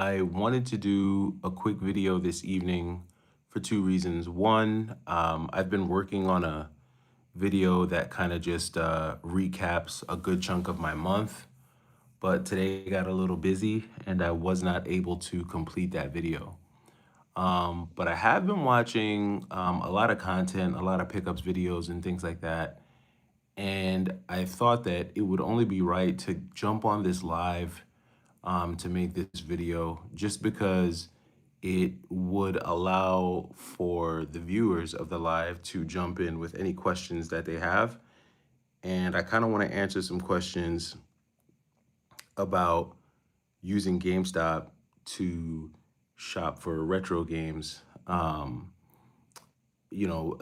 I wanted to do a quick video this evening for two reasons. One, I've been working on a video that kind of just recaps a good chunk of my month, but today got a little busy and I was not able to complete that video. But I have been watching a lot of content, a lot of pickups videos and things like that. And I thought that it would only be right to jump on this live to make this video just because it would allow for the viewers of the live to jump in with any questions that they have. And I kind of want to answer some questions about using GameStop to shop for retro games,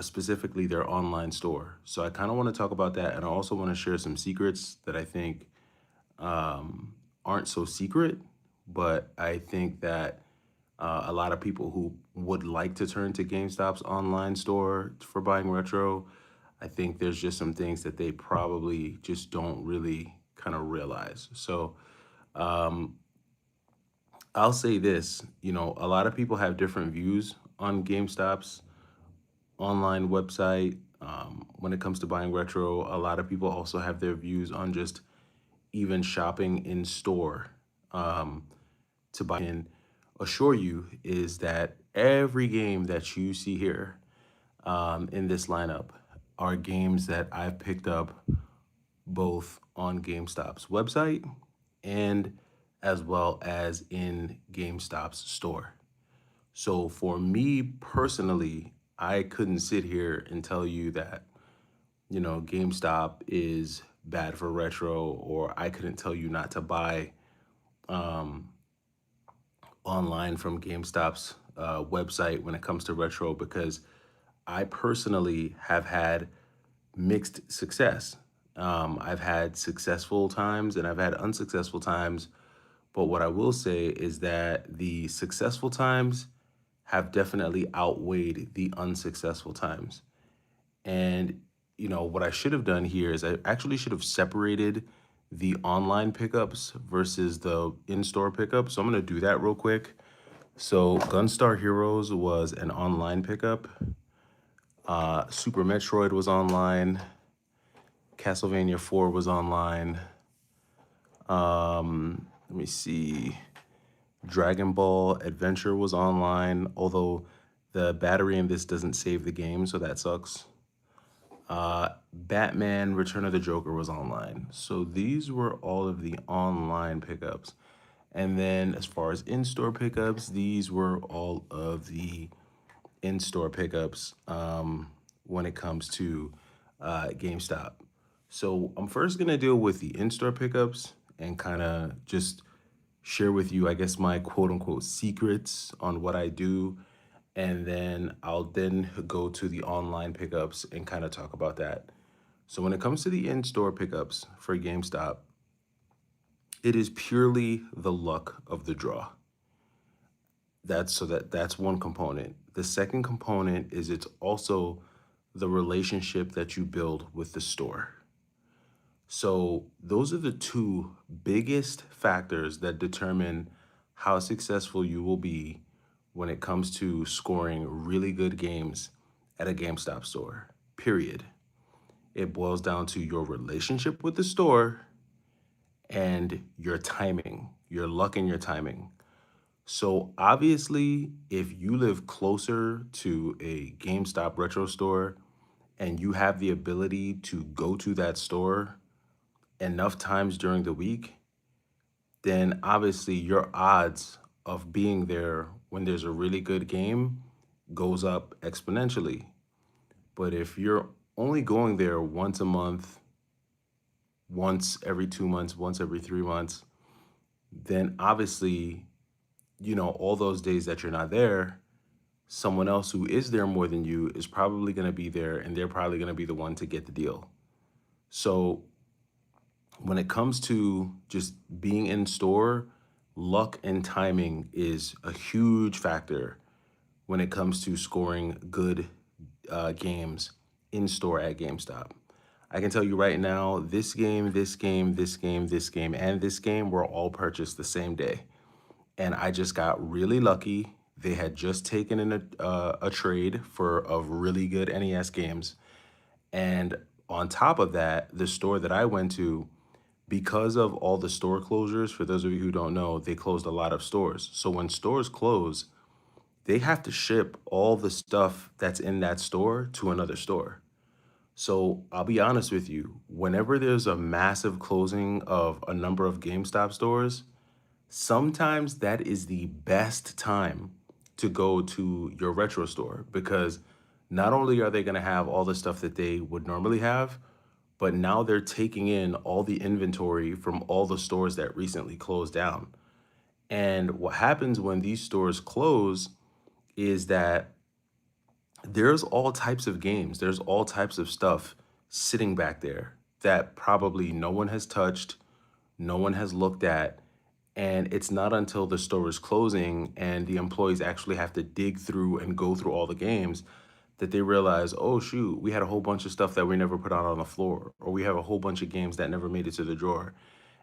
specifically their online store. So I kind of want to talk about that. And I also want to share some secrets that I think aren't so secret, but I think that a lot of people who would like to turn to GameStop's online store for buying retro, I think there's just some things that they probably just don't really kind of realize. So I'll say this, a lot of people have different views on GameStop's online website. When it comes to buying retro, a lot of people also have their views on just even shopping in store to buy. And assure you is that every game that you see here in this lineup are games that I've picked up both on GameStop's website and as well as in GameStop's store. So for me personally, I couldn't sit here and tell you that, GameStop is bad for retro, or I couldn't tell you not to buy online from GameStop's website when it comes to retro because I personally have had mixed success. I've had successful times and I've had unsuccessful times. But what I will say is that the successful times have definitely outweighed the unsuccessful times. And, what I should have done here is I actually should have separated the online pickups versus the in-store pickup. So I'm going to do that real quick. So Gunstar Heroes was an online pickup. Super Metroid was online. Castlevania 4 was online. Let me see. Dragon Ball Adventure was online, although the battery in this doesn't save the game, so that sucks. Batman Return of the Joker was online. So these were all of the online pickups. And then as far as in-store pickups, these were all of the in-store pickups when it comes to GameStop. So I'm first going to deal with the in-store pickups and kind of just share with you, I guess, my quote unquote secrets on what I do. And then I'll then go to the online pickups and kind of talk about that. So when it comes to the in-store pickups for GameStop, it is purely the luck of the draw. That's one component. The second component is it's also the relationship that you build with the store. So those are the two biggest factors that determine how successful you will be when it comes to scoring really good games at a GameStop store, period. It boils down to your relationship with the store and your timing, your luck and your timing. So obviously, if you live closer to a GameStop retro store and you have the ability to go to that store enough times during the week, then obviously your odds of being there when there's a really good game goes up exponentially. But if you're only going there once a month, once every 2 months, once every 3 months, then obviously, all those days that you're not there, someone else who is there more than you is probably going to be there and they're probably going to be the one to get the deal. So when it comes to just being in store, luck and timing is a huge factor when it comes to scoring good games in store at GameStop. I can tell you right now, this game, this game, this game, this game, and this game were all purchased the same day. and I just got really lucky. They had just taken in a trade for of really good NES games, and on top of that, the store that I went to, because of all the store closures, for those of you who don't know, they closed a lot of stores. So when stores close, they have to ship all the stuff that's in that store to another store. So I'll be honest with you, whenever there's a massive closing of a number of GameStop stores, sometimes that is the best time to go to your retro store because not only are they going to have all the stuff that they would normally have, but now they're taking in all the inventory from all the stores that recently closed down. And what happens when these stores close is that there's all types of games, there's all types of stuff sitting back there that probably no one has touched, no one has looked at. And it's not until the store is closing and the employees actually have to dig through and go through all the games that they realize, oh, shoot, we had a whole bunch of stuff that we never put out on the floor, or we have a whole bunch of games that never made it to the drawer.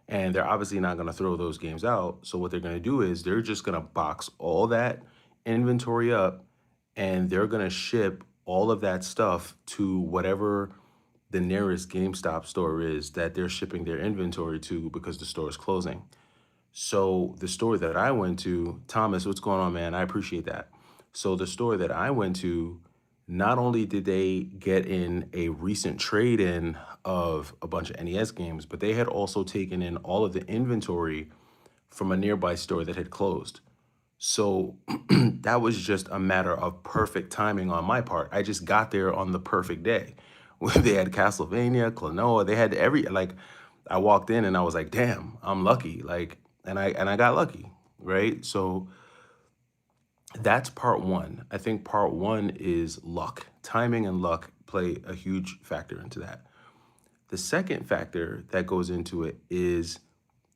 And they're obviously not going to throw those games out. So what they're going to do is they're just going to box all that inventory up and they're going to ship all of that stuff to whatever the nearest GameStop store is that they're shipping their inventory to because the store is closing. So the store that I went to, Thomas, what's going on, man? I appreciate that. So the store that I went to, not only did they get in a recent trade in of a bunch of NES games, but they had also taken in all of the inventory from a nearby store that had closed. So that was just a matter of perfect timing on my part. I just got there on the perfect day. They had Castlevania, Klonoa, they had every like I walked in and I was like, "Damn, I'm lucky." Like and I got lucky, right? So that's part 1. I think part 1 is luck. Timing and luck play a huge factor into that. The second factor that goes into it is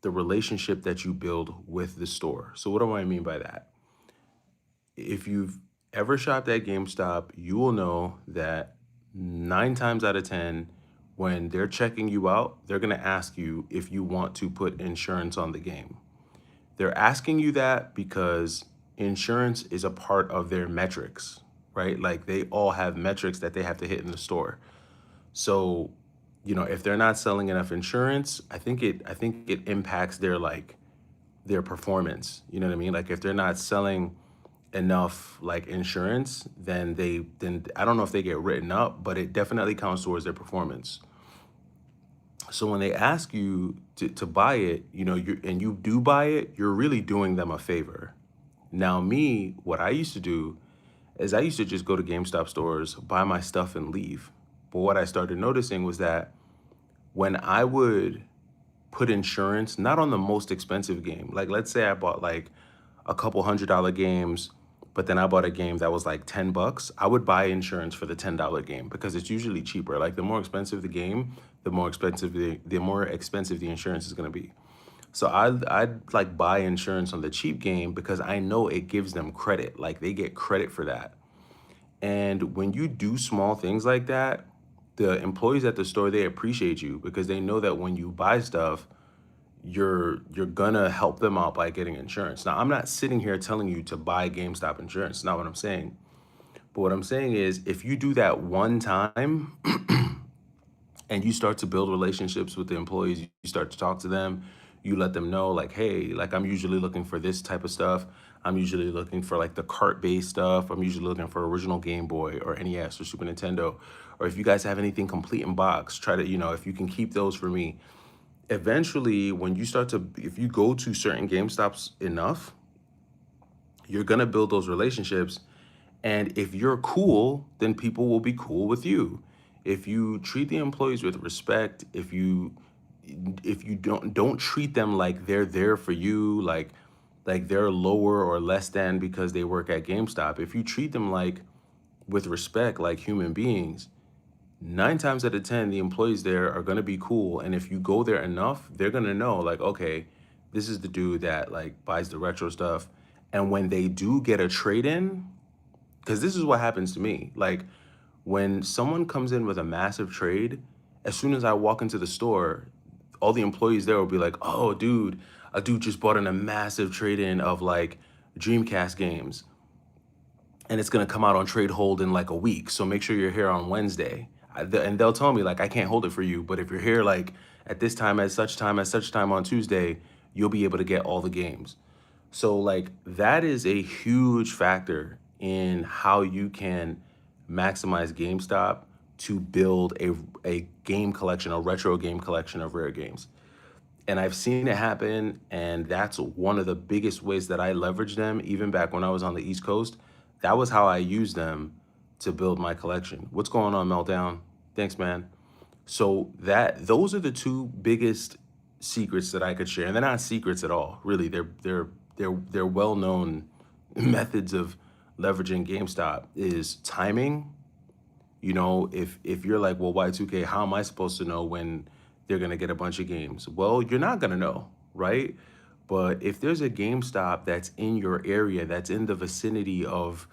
the relationship that you build with the store. So what do I mean by that? If you've ever shopped at GameStop, you will know that 9 times out of 10, when they're checking you out, they're going to ask you if you want to put insurance on the game. They're asking you that because insurance is a part of their metrics, right? Like they all have metrics that they have to hit in the store. So, if they're not selling enough insurance, I think it impacts their performance. You know what I mean? Like if they're not selling enough like insurance, then I don't know if they get written up, but it definitely counts towards their performance. So when they ask you to buy it, you do buy it, you're really doing them a favor. Now, me, what I used to do is I used to just go to GameStop stores, buy my stuff, and leave. But what I started noticing was that when I would put insurance, not on the most expensive game, like let's say I bought like a couple $100 games, but then I bought a game that was like $10, I would buy insurance for the $10 game because it's usually cheaper. Like the more expensive the game, the more expensive the insurance is going to be. So I'd like buy insurance on the cheap game because I know it gives them credit. Like they get credit for that. And when you do small things like that, the employees at the store, they appreciate you because they know that when you buy stuff, you're gonna help them out by getting insurance. Now, I'm not sitting here telling you to buy GameStop insurance. It's not what I'm saying. But what I'm saying is if you do that one time and you start to build relationships with the employees, you start to talk to them, you let them know like, hey, like I'm usually looking for this type of stuff. I'm usually looking for like the cart-based stuff. I'm usually looking for original Game Boy or NES or Super Nintendo. Or if you guys have anything complete in box, try to, if you can keep those for me. Eventually, when you start to, if you go to certain GameStops enough, you're gonna build those relationships. And if you're cool, then people will be cool with you. If you treat the employees with respect, if you don't treat them like they're there for you, like they're lower or less than because they work at GameStop. If you treat them like with respect, like human beings, 9 times out of 10, the employees there are going to be cool. And if you go there enough, they're going to know like, okay, this is the dude that like buys the retro stuff. And when they do get a trade in, because this is what happens to me, like when someone comes in with a massive trade, as soon as I walk into the store, all the employees there will be like, oh, dude, a dude just bought in a massive trade-in of like Dreamcast games, and it's gonna come out on trade hold in like a week. So make sure you're here on Wednesday. And they'll tell me like, I can't hold it for you, but if you're here like at this time, at such time on Tuesday, you'll be able to get all the games. So like that is a huge factor in how you can maximize GameStop to build a game collection, a retro game collection of rare games. And I've seen it happen, and that's one of the biggest ways that I leverage them. Even back when I was on the East Coast, that was how I used them to build my collection. What's going on, Meltdown? Thanks, man. So that those are the two biggest secrets that I could share, and they're not secrets at all. Really, they're well-known methods of leveraging GameStop is timing. You know, if you're like, well, Y2K, how am I supposed to know when they're gonna get a bunch of games? Well, you're not gonna know, right? But if there's a GameStop that's in your area, that's in the vicinity of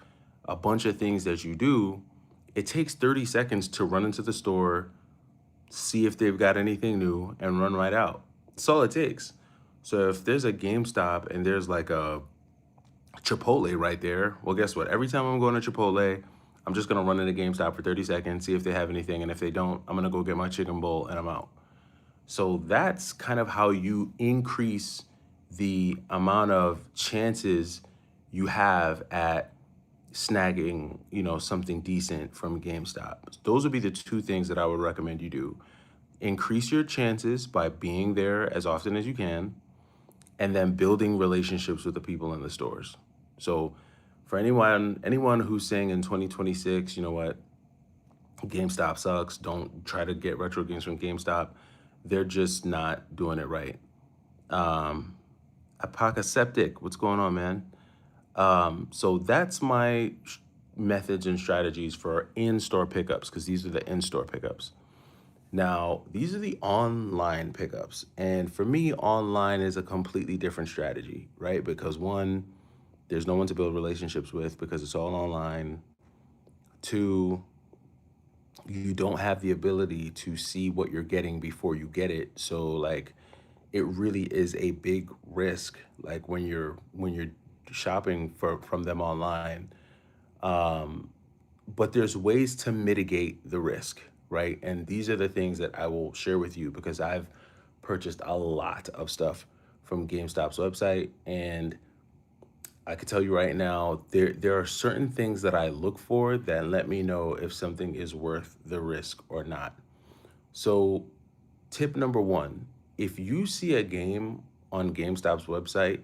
a bunch of things that you do, it takes 30 seconds to run into the store, see if they've got anything new, and run right out. That's all it takes. So if there's a GameStop and there's like a Chipotle right there, well, guess what? Every time I'm going to Chipotle, I'm just gonna run into GameStop for 30 seconds, see if they have anything, and if they don't, I'm gonna go get my chicken bowl and I'm out. So that's kind of how you increase the amount of chances you have at snagging, you know, something decent from GameStop. Those would be the two things that I would recommend you do. Increase your chances by being there as often as you can, and then building relationships with the people in the stores. So for anyone who's saying in 2026, you know what, GameStop sucks, don't try to get retro games from GameStop, they're just not doing it right. Um, Apocalyptic, what's going on, man? So that's my methods and strategies for in-store pickups, because these are the in-store pickups. Now, these are the online pickups. And for me, online is a completely different strategy, right? Because one, there's no one to build relationships with because it's all online. Two, you don't have the ability to see what you're getting before you get it. So like it really is a big risk like when you're shopping for from them online. Um, but there's ways to mitigate the risk, right? And these are the things that I will share with you because I've purchased a lot of stuff from GameStop's website, and I could tell you right now, there are certain things that I look for that let me know if something is worth the risk or not. So, tip number one, if you see a game on GameStop's website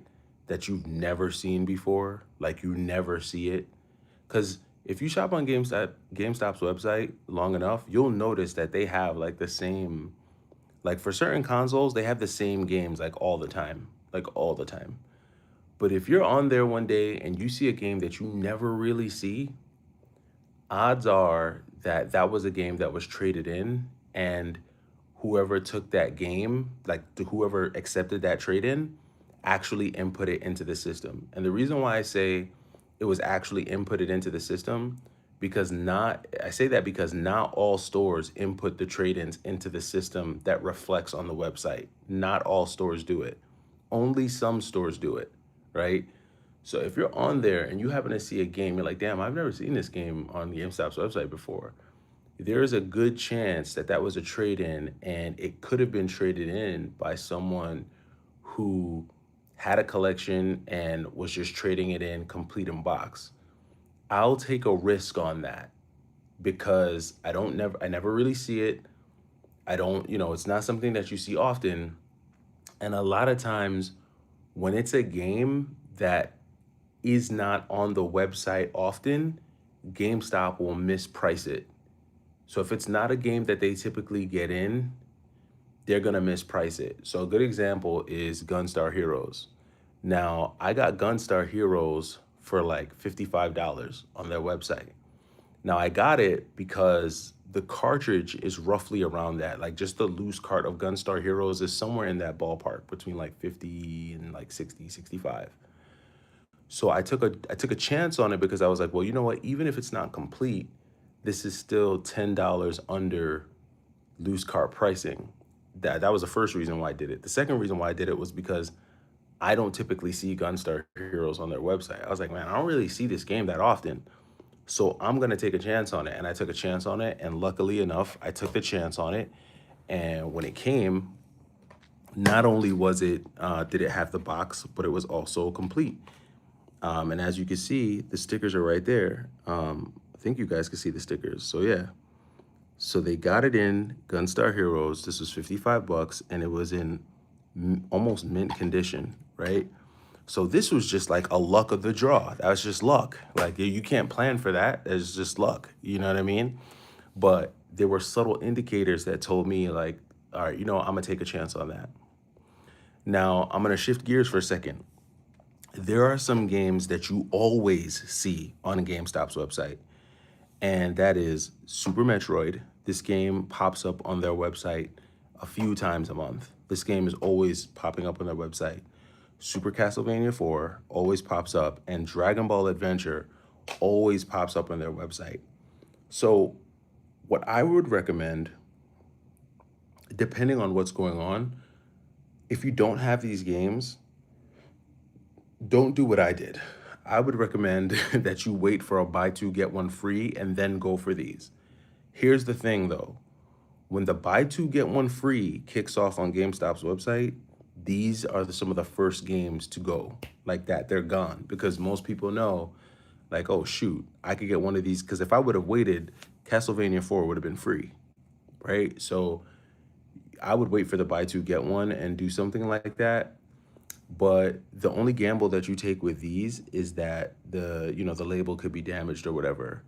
that you've never seen before, like you never see it, because if you shop on GameStop's website long enough, you'll notice that they have like the same, like for certain consoles, they have the same games like all the time. But if you're on there one day and you see a game that you never really see, odds are that that was a game that was traded in, and whoever took that game, whoever accepted that trade in, actually input it into the system. And the reason why I say it was actually inputted into the system, I say that because not all stores input the trade ins into the system that reflects on the website. Not all stores do it. Only some stores do it, right? So if you're on there and you happen to see a game, you're like, damn, I've never seen this game on GameStop's website before. There is a good chance that that was a trade in, and it could have been traded in by someone who had a collection and was just trading it in complete in box. I'll take a risk on that because I never really see it. I don't, it's not something that you see often. And a lot of times when it's a game that is not on the website often, GameStop will misprice it. So if it's not a game that they typically get in, they're gonna misprice it. So a good example is Gunstar Heroes. Now, I got Gunstar Heroes for like $55 on their website. Now, I got it because the cartridge is roughly around that. Like just the loose cart of Gunstar Heroes is somewhere in that ballpark between like 50 and like 60, 65. So I took a chance on it because I was like, well, you know what? Even if it's not complete, this is still $10 under loose cart pricing. That was the first reason why I did it. The second reason why I did it was because I don't typically see Gunstar Heroes on their website. I was like, man, I don't really see this game that often. So I'm gonna take a chance on it. And I took a chance on it. And luckily enough, I took the chance on it. And when it came, not only was it did it have the box, but it was also complete. And as you can see, the stickers are right there. I think you guys can see the stickers. So yeah, so they got it in Gunstar Heroes. This was 55 bucks, and it was in almost mint condition, right? So this was just like a luck of the draw. That was just luck. Like you can't plan for that. It's just luck. You know what I mean? But there were subtle indicators that told me like, all right, I'm gonna take a chance on that. Now I'm gonna shift gears for a second. There are some games that you always see on GameStop's website, and that is Super Metroid. This game pops up on their website a few times a month. This game is always popping up on their website. Super Castlevania 4 always pops up, and Dragon Ball Adventure always pops up on their website. So, what I would recommend, depending on what's going on, if you don't have these games, don't do what I did. I would recommend that you wait for a buy two, get one free and then go for these. Here's the thing though, when the buy two, get one free kicks off on GameStop's website, these are some of the first games to go like that. They're gone because most people know, like, oh, shoot, I could get one of these. Because if I would have waited, Castlevania 4 would have been free, right? So I would wait for the buy two, get one and do something like that. But the only gamble that you take with these is that the label could be damaged or whatever.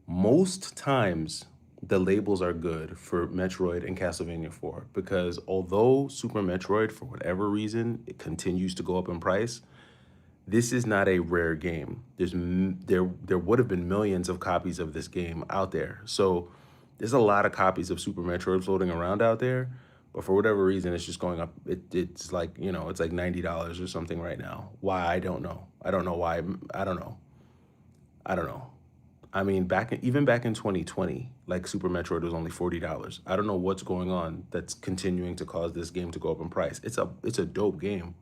Most times the labels are good for Metroid and Castlevania 4 because although Super Metroid, for whatever reason, it continues to go up in price, this is not a rare game. There would have been millions of copies of this game out there. So there's a lot of copies of Super Metroid floating around out there, but for whatever reason, it's just going up. It's like, it's like $90 or something right now. Why? I don't know. I don't know why. I don't know. I don't know. I mean, even back in 2020, like Super Metroid was only $40. I don't know what's going on that's continuing to cause this game to go up in price. It's a dope game,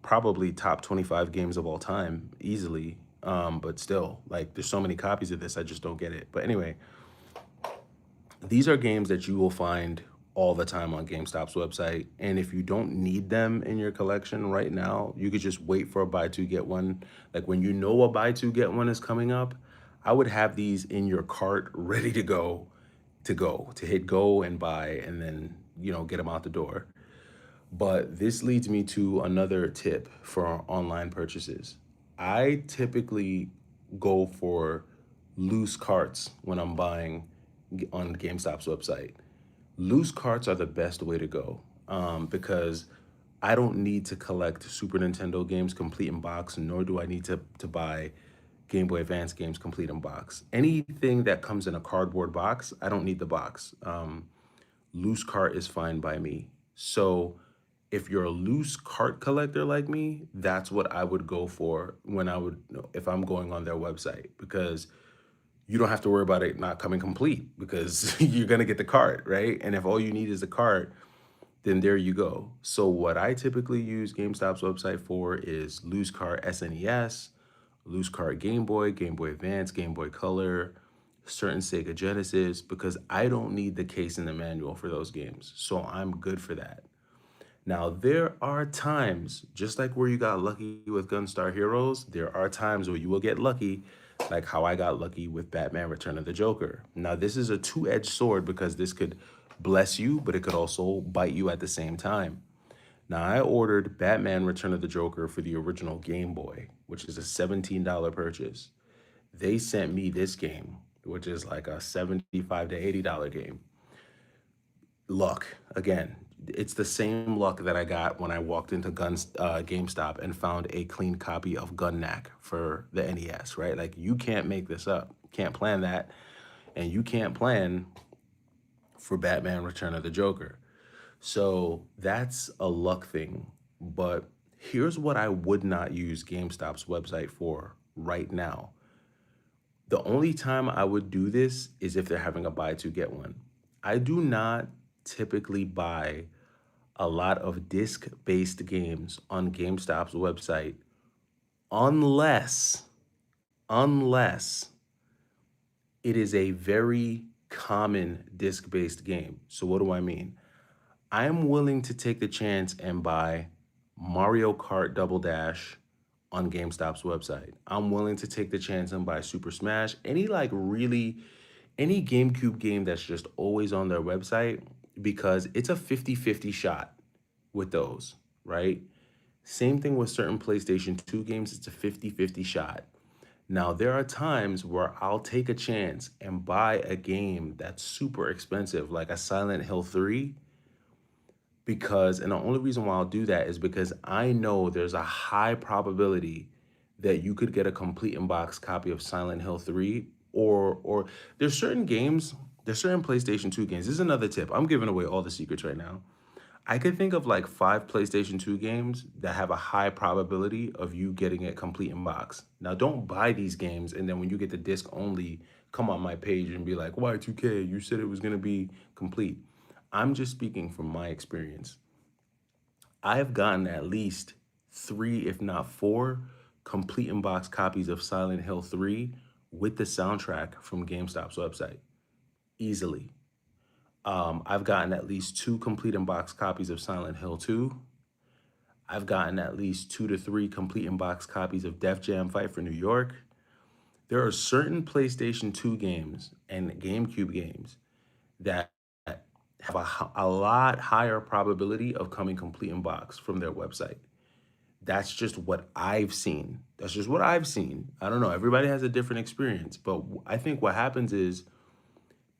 probably top 25 games of all time, easily. But still, like, there's so many copies of this, I just don't get it. But anyway, these are games that you will find all the time on GameStop's website. And if you don't need them in your collection right now, you could just wait for a buy two, get one. Like when you know a buy two, get one is coming up, I would have these in your cart ready to hit go and buy and then, get them out the door. But this leads me to another tip for online purchases. I typically go for loose carts when I'm buying on GameStop's website. Loose carts are the best way to go because I don't need to collect Super Nintendo games complete in box, nor do I need to buy Game Boy Advance games complete in box. Anything that comes in a cardboard box, I don't need the box. Loose cart is fine by me. So if you're a loose cart collector like me, that's what I would go for if I'm going on their website because you don't have to worry about it not coming complete because you're gonna get the cart, right? And if all you need is a cart, then there you go. So what I typically use GameStop's website for is loose cart SNES, loose cart Game Boy, Game Boy Advance, Game Boy Color, certain Sega Genesis, because I don't need the case and the manual for those games. So I'm good for that. Now, there are times, just like where you got lucky with Gunstar Heroes, there are times where you will get lucky, like how I got lucky with Batman Return of the Joker. Now, this is a two-edged sword because this could bless you, but it could also bite you at the same time. Now, I ordered Batman Return of the Joker for the original Game Boy, which is a $17 purchase. They sent me this game, which is like a $75 to $80 game. Luck again. It's the same luck that I got when I walked into GameStop and found a clean copy of Gun Knack for the NES, right? Like you can't make this up. Can't plan that, and you can't plan for Batman Return of the Joker. So that's a luck thing. But here's what I would not use GameStop's website for right now. The only time I would do this is if they're having a buy two get one. I do not typically buy a lot of disc-based games on GameStop's website unless unless it is a very common disc-based game. So what do I mean? I'm willing to take the chance and buy Mario Kart Double Dash on GameStop's website. I'm willing to take the chance and buy Super Smash, any GameCube game that's just always on their website, because it's a 50-50 shot with those, right? Same thing with certain PlayStation 2 games, it's a 50-50 shot. Now, there are times where I'll take a chance and buy a game that's super expensive, like a Silent Hill 3, and the only reason why I'll do that is because I know there's a high probability that you could get a complete in box copy of Silent Hill 3, or there's certain games, there's certain PlayStation 2 games. This is another tip. I'm giving away all the secrets right now. I could think of like 5 PlayStation 2 games that have a high probability of you getting it complete in box. Now, don't buy these games and then when you get the disc only, come on my page and be like, Y2K, you said it was going to be complete. I'm just speaking from my experience. I have gotten at least 3, if not 4, complete in box copies of Silent Hill 3 with the soundtrack from GameStop's website easily. I've gotten at least 2 complete in box copies of Silent Hill 2. I've gotten at least 2 to 3 complete in box copies of Def Jam Fight for New York. There are certain PlayStation 2 games and GameCube games that have a lot higher probability of coming complete in box from their website. That's just what I've seen. That's just what I've seen. I don't know. Everybody has a different experience, but I think what happens is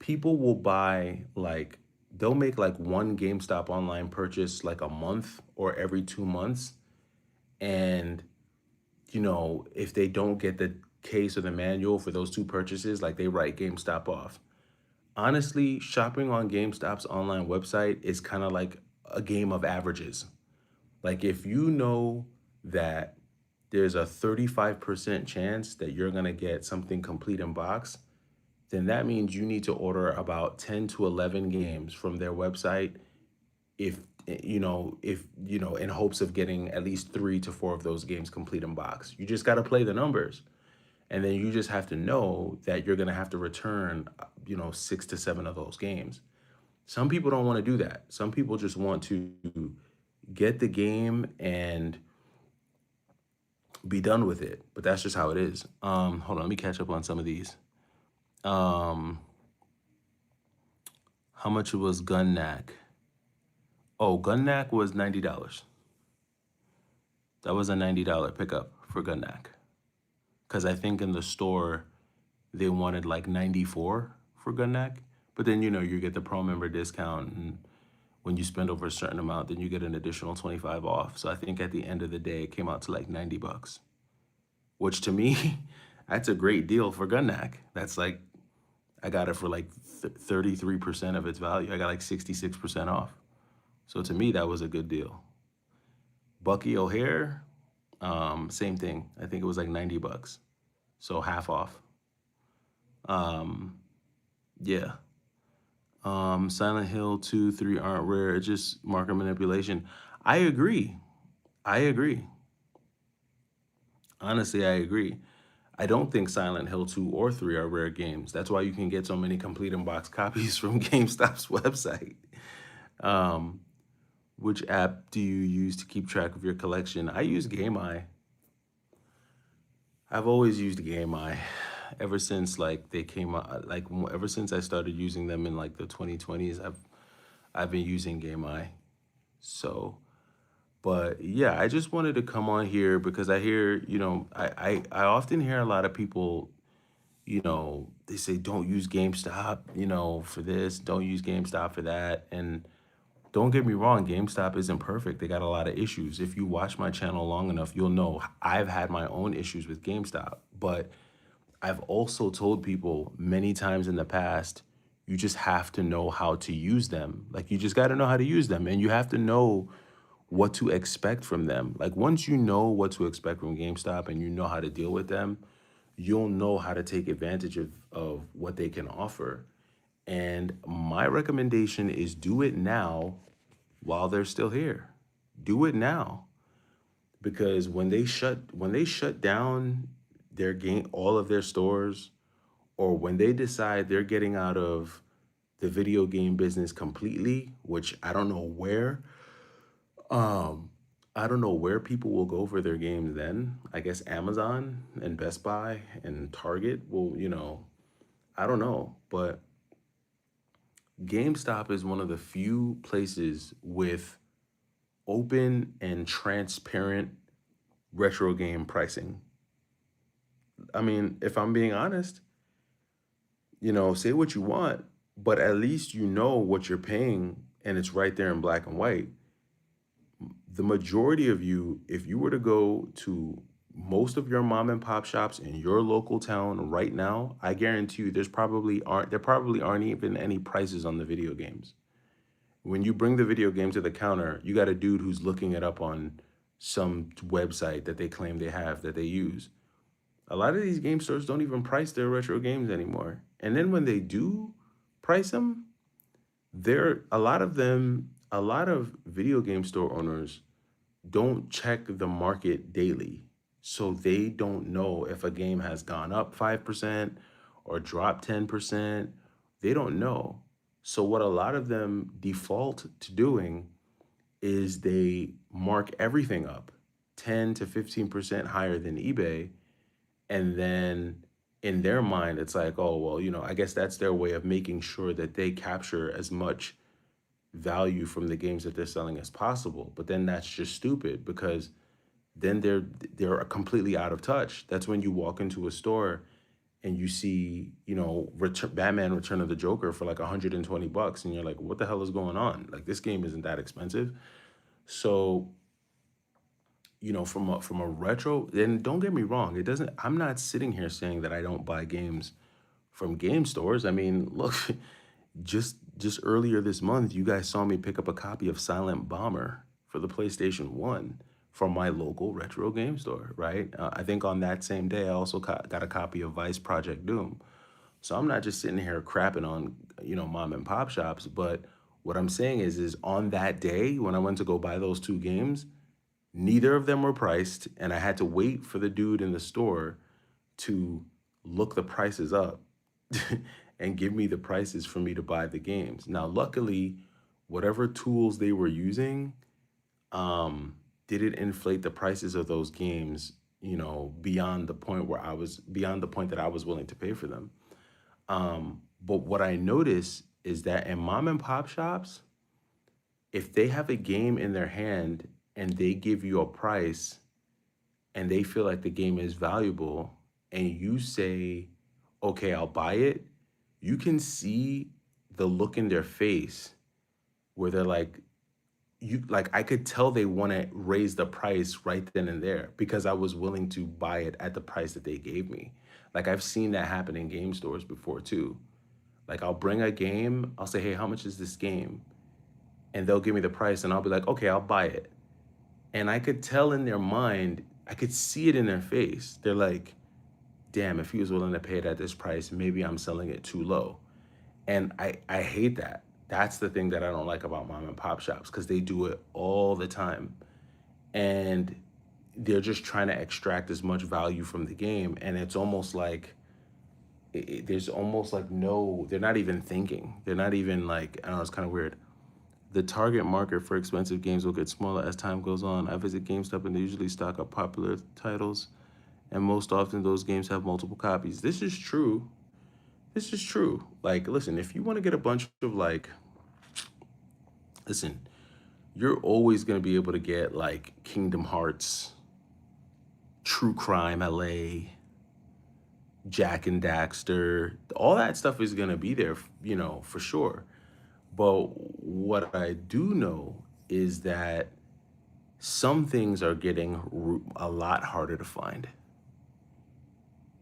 people will buy like they'll make like one GameStop online purchase like a month or every 2 months. And, if they don't get the case or the manual for those 2 purchases, like they write GameStop off. Honestly, shopping on GameStop's online website is kind of like a game of averages. Like if you know that there's a 35% chance that you're going to get something complete in box, then that means you need to order about 10 to 11 games from their website if in hopes of getting at least 3 to 4 of those games complete in box. You just got to play the numbers. And then you just have to know that you're going to have to return 6 to 7 of those games. Some people don't want to do that. Some people just want to get the game and be done with it. But that's just how it is. Hold on, let me catch up on some of these. How much was Gun Knack? Oh, Gun Knack was $90. That was a $90 pickup for Gun Knack. Because I think in the store, they wanted like 94 for Gun Knack. But then, you get the pro member discount. And when you spend over a certain amount, then you get an additional 25 off. So I think at the end of the day, it came out to like $90, which to me, that's a great deal for Gun Knack. That's like, I got it for like 33% of its value. I got like 66% off. So to me, that was a good deal. Bucky O'Hare, same thing. I think it was like $90. So half off. Yeah. Silent Hill 2, 3 aren't rare. It's just market manipulation. I agree. I agree. Honestly, I agree. I don't think Silent Hill 2 or 3 are rare games. That's why you can get so many complete in box copies from GameStop's website. Which app do you use to keep track of your collection? I use GameEye. I've always used GameEye ever since like they came out, like ever since I started using them in like the 2020s. I've been using GameEye. So, but yeah, I just wanted to come on here because I hear, I often hear a lot of people, they say don't use GameStop, for this, don't use GameStop for that. And don't get me wrong, GameStop isn't perfect. They got a lot of issues. If you watch my channel long enough, you'll know I've had my own issues with GameStop. But I've also told people many times in the past, you just have to know how to use them. Like you just got to know how to use them, and you have to know what to expect from them. Like once you know what to expect from GameStop and you know how to deal with them, you'll know how to take advantage of what they can offer. And my recommendation is do it now while they're still here. Do it now, because when they shut down their game, all of their stores, or when they decide they're getting out of the video game business completely, which um I don't know where people will go for their games then. I guess Amazon and Best Buy and Target will, I don't know, but GameStop is one of the few places with open and transparent retro game pricing. I mean, if I'm being honest, say what you want, but at least you know what you're paying and it's right there in black and white. The majority of you, if you were to go to most of your mom and pop shops in your local town right now, I guarantee you there probably aren't even any prices on the video games. When you bring the video game to the counter, you got a dude who's looking it up on some website that they claim they have that they use. A lot of these game stores don't even price their retro games anymore. And then when they do price them, a lot of video game store owners don't check the market daily. So they don't know if a game has gone up 5% or dropped 10%. They don't know. So what a lot of them default to doing is they mark everything up 10 to 15% higher than eBay. And then in their mind, it's like, oh, well, I guess that's their way of making sure that they capture as much value from the games that they're selling as possible. But then that's just stupid, because then they're completely out of touch. That's when you walk into a store and you see, Batman Return of the Joker for like $120, and you're like, what the hell is going on? Like, this game isn't that expensive. So, from a retro, and don't get me wrong, it doesn't I'm not sitting here saying that I don't buy games from game stores. I mean, look, just earlier this month, you guys saw me pick up a copy of Silent Bomber for the PlayStation 1 from my local retro game store, right? I think on that same day, I also got a copy of Vice Project Doom. So I'm not just sitting here crapping on, mom and pop shops, but what I'm saying is on that day when I went to go buy those two games, neither of them were priced, and I had to wait for the dude in the store to look the prices up and give me the prices for me to buy the games. Now, luckily, whatever tools they were using didn't inflate the prices of those games, beyond the point that I was willing to pay for them. But what I notice is that in mom and pop shops, if they have a game in their hand and they give you a price and they feel like the game is valuable and you say, okay, I'll buy it, you can see the look in their face where they're like, I could tell they want to raise the price right then and there because I was willing to buy it at the price that they gave me. Like, I've seen that happen in game stores before too. Like, I'll bring a game, I'll say, hey, how much is this game? And they'll give me the price and I'll be like, okay, I'll buy it. And I could tell in their mind, I could see it in their face. They're like, damn, if he was willing to pay it at this price, maybe I'm selling it too low. And I hate that. That's the thing that I don't like about mom and pop shops, because they do it all the time. And they're just trying to extract as much value from the game. And it's almost like, there's almost like no, they're not even thinking. They're not even like, I don't know, it's kind of weird. The target market for expensive games will get smaller as time goes on. I visit GameStop and they usually stock up popular titles, and most often those games have multiple copies. This is true. This is true. Like, listen, if you want to get a bunch of listen, you're always going to be able to get like Kingdom Hearts, True Crime LA, Jack and Daxter. All that stuff is going to be there, for sure. But what I do know is that some things are getting a lot harder to find.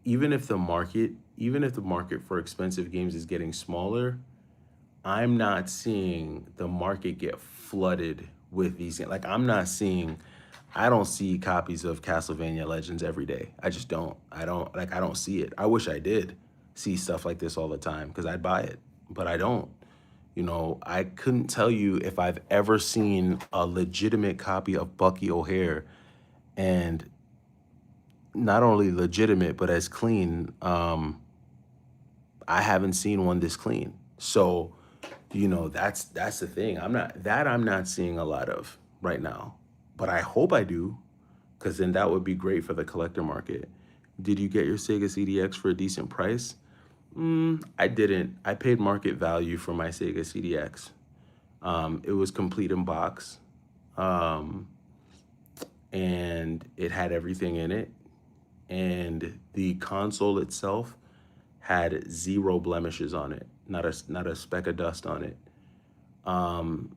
Even if the market for expensive games is getting smaller, I'm not seeing the market get flooded with these. Like, I don't see copies of Castlevania Legends every day. I just don't. I don't see it. I wish I did see stuff like this all the time because I'd buy it, but I don't. You know, I couldn't tell you if I've ever seen a legitimate copy of Bucky O'Hare, and not only legitimate, but as clean. I haven't seen one this clean. So, you know, that's the thing. I'm not seeing a lot of right now. But I hope I do, because then that would be great for the collector market. Did you get your Sega CDX for a decent price? I didn't. I paid market value for my Sega CDX. It was complete in box, um, and it had everything in it. And the console itself had zero blemishes on it, not a speck of dust on it. Um,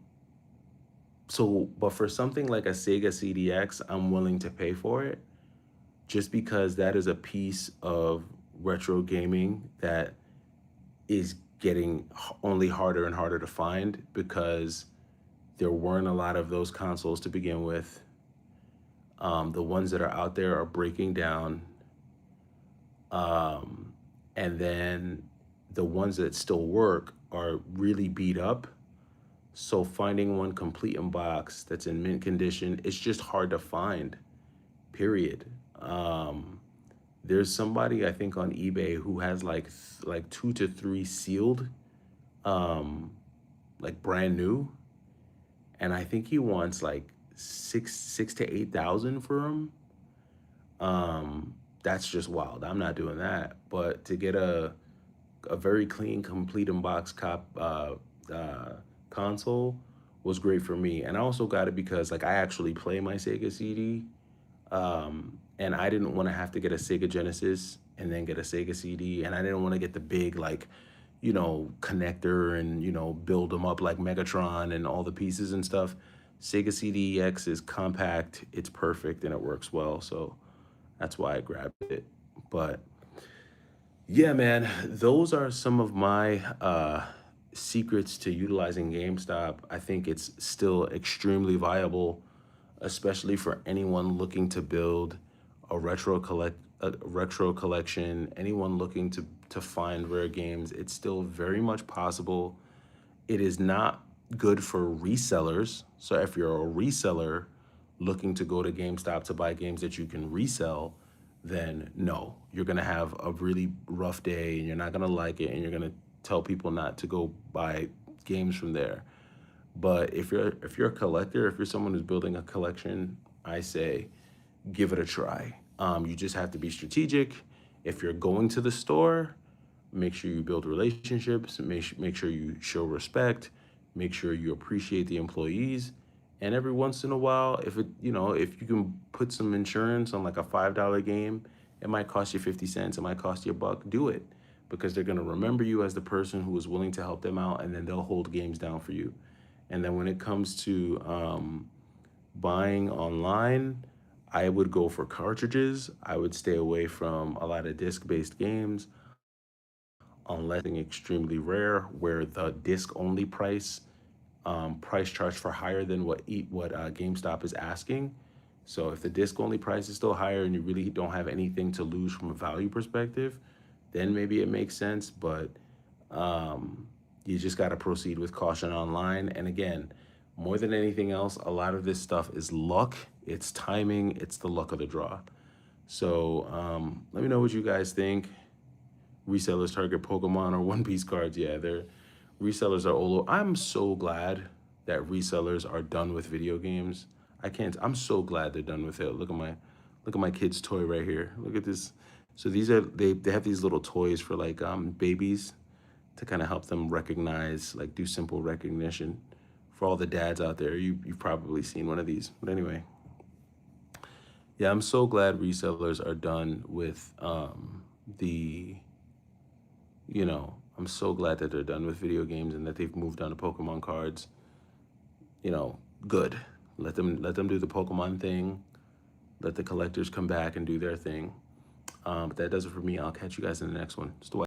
so, but for something like a Sega CDX, I'm willing to pay for it just because that is a piece of retro gaming that is getting only harder and harder to find because there weren't a lot of those consoles to begin with. The ones that are out there are breaking down. Um, and then the ones that still work are really beat up. So finding one complete in box that's in mint condition, it's just hard to find, period. Um, there's somebody I think on eBay who has like 2 to 3 sealed, um, like brand new, and I think he wants like six to 8,000 for them. That's just wild. I'm not doing that. But to get a very clean, complete in box uh, console was great for me. And I also got it because like I actually play my Sega CD, and I didn't want to have to get a Sega Genesis and then get a Sega CD, and I didn't want to get the big like, you know, connector and you know build them up like Megatron and all the pieces and stuff. Sega CDX is compact, it's perfect, and it works well. So that's why I grabbed it. But yeah, man, those are some of my secrets to utilizing GameStop. I think it's still extremely viable, especially for anyone looking to build a retro collection, anyone looking to find rare games. It's still very much possible. It is not good for resellers. So if you're a reseller looking to go to GameStop to buy games that you can resell, then no, you're gonna have a really rough day and you're not gonna like it and you're gonna tell people not to go buy games from there. But if you're a collector, if you're someone who's building a collection, I say give it a try. You just have to be strategic. If you're going to the store, make sure you build relationships, make sure you show respect, make sure you appreciate the employees. And every once in a while, if it, you know, if you can put some insurance on like a $5 game, it might cost you 50 cents, it might cost you a buck, do it because they're going to remember you as the person who was willing to help them out, and then they'll hold games down for you. And then when it comes to buying online, I would go for cartridges. I would stay away from a lot of disc-based games unless it's extremely rare where the disc only price charged for higher than what GameStop is asking. So if the disc only price is still higher and you really don't have anything to lose from a value perspective, then maybe it makes sense. But you just got to proceed with caution online. And again, more than anything else, a lot of this stuff is luck, it's timing, it's the luck of the draw. So let me know what you guys think. Resellers target Pokemon or One Piece cards. Yeah, they're resellers are all. I'm so glad that resellers are done with video games. I can't. I'm so glad they're done with it. Look at my kid's toy right here. Look at this. So these are they have these little toys for like babies to kind of help them recognize, like do simple recognition. For all the dads out there, you've probably seen one of these. But anyway, yeah, I'm so glad resellers are done with the I'm so glad that they're done with video games and that they've moved on to Pokemon cards. You know, good. Let them do the Pokemon thing. Let the collectors come back and do their thing. But that does it for me. I'll catch you guys in the next one. It's the